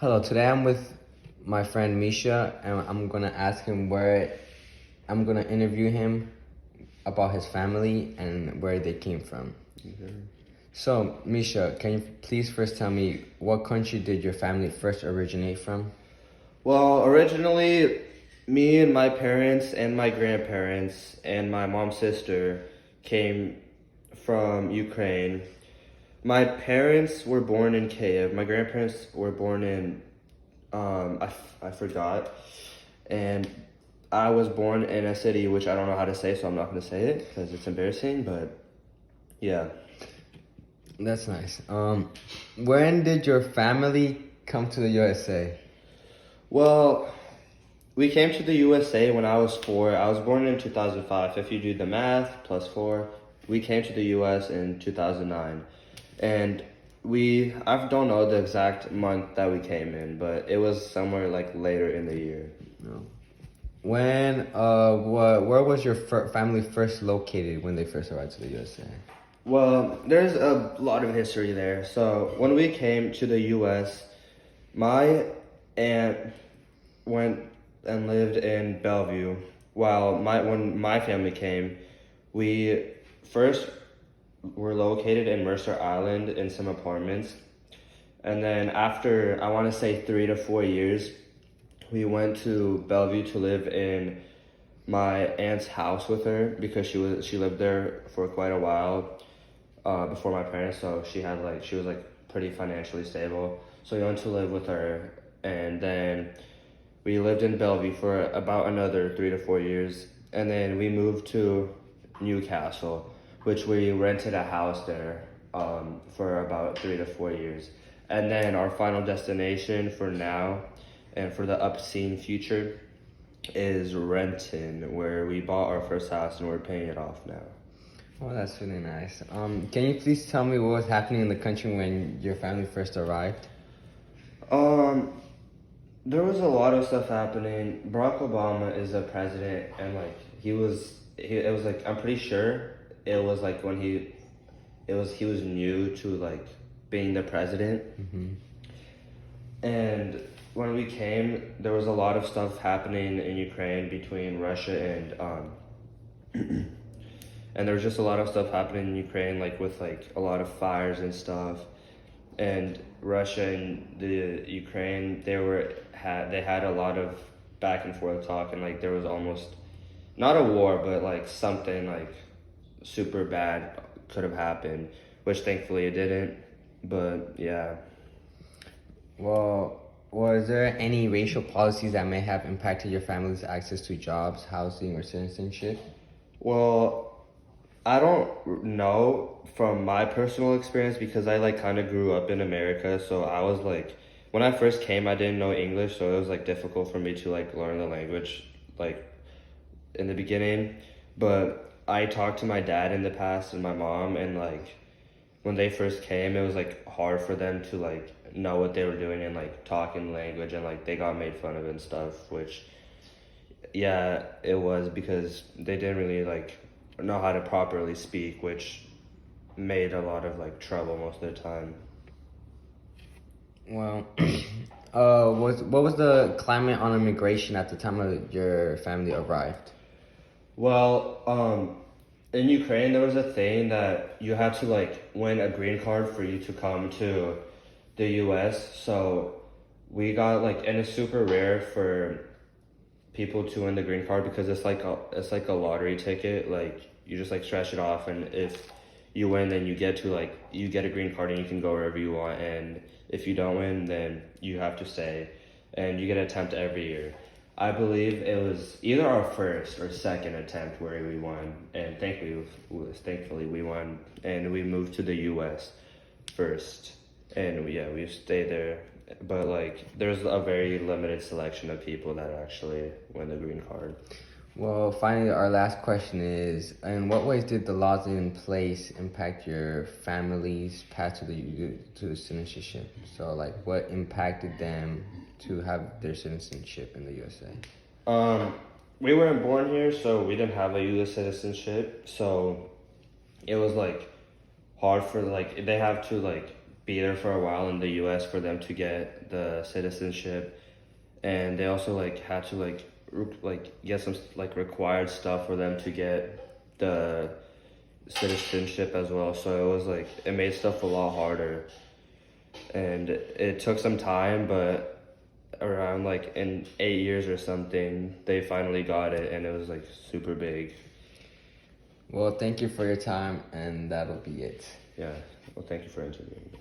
Hello, today I'm with my friend Misha, and I'm gonna ask him I'm gonna interview him about his family and where they came from. Okay. So, Misha, can you please first tell me what country did your family first originate from? Well, originally, me and my parents and my grandparents and my mom's sister came from Ukraine. My parents were born in Kiev. My grandparents were born in, I forgot. And I was born in a city which I don't know how to say, so I'm not going to say it because it's embarrassing, but yeah. That's nice. When did your family come to the USA? Well, we came to the USA when I was 4. I was born in 2005. If you do the math, plus 4, we came to the US in 2009. And I don't know the exact month that we came in, but it was somewhere like later in the year. No. Where was your family first located when they first arrived to the USA? Well, there's a lot of history there. So when we came to the US, my aunt went and lived in Bellevue, while when my family came, we first were located in Mercer Island in some apartments, and then after I want to say 3 to 4 years, we went to Bellevue to live in my aunt's house with her because she lived there for quite a while before my parents, so she was like pretty financially stable. So we went to live with her, and then we lived in Bellevue for about another 3 to 4 years, and then we moved to Newcastle, which we rented a house there for about 3 to 4 years. And then our final destination for now and for the obscene future is Renton, where we bought our first house and we're paying it off now. Oh, that's really nice. Can you please tell me what was happening in the country when your family first arrived? There was a lot of stuff happening. Barack Obama is the president, and like it was like I'm pretty sure it was like when he was new to like being the president. Mm-hmm. And when we came, there was a lot of stuff happening in Ukraine between Russia and and there was just a lot of stuff happening in Ukraine, like with like a lot of fires and stuff. And Russia and the Ukraine, they had a lot of back and forth talk, and like there was almost not a war, but like something like super bad could have happened, which thankfully it didn't. But yeah. Well, was there any racial policies that may have impacted your family's access to jobs, housing, or citizenship? Well, I don't know from my personal experience because I like kind of grew up in America, so I was like when I first came I didn't know English, so it was like difficult for me to like learn the language like in the beginning. But I talked to my dad in the past and my mom, and like when they first came it was like hard for them to like know what they were doing and like talk in language, and like they got made fun of and stuff, which yeah, it was because they didn't really like know how to properly speak, which made a lot of like trouble most of the time. Well, what was the climate on immigration at the time of your family arrived? Well, in Ukraine there was a thing that you had to like win a green card for you to come to the US. So we got like, and it's super rare for people to win the green card because it's like a lottery ticket. Like you just like stretch it off, and if you win, then you get a green card and you can go wherever you want. And if you don't win, then you have to stay, and you get an attempt every year. I believe it was either our first or second attempt where we won, and thankfully we won, and we moved to the U.S. first, and we stayed there. But like, there's a very limited selection of people that actually win the green card. Well, finally, our last question is, in what ways did the laws in place impact your family's path to citizenship? So, like, what impacted them to have their citizenship in the USA? We weren't born here, so we didn't have a U.S. citizenship. So it was like hard for like they have to like be there for a while in the U.S. for them to get the citizenship, and they also like had to get some like required stuff for them to get the citizenship as well. So it was like it made stuff a lot harder, and it took some time, but around like in 8 years or something, they finally got it, and it was like super big. Well, thank you for your time, and that'll be it. Yeah. Well, thank you for interviewing me.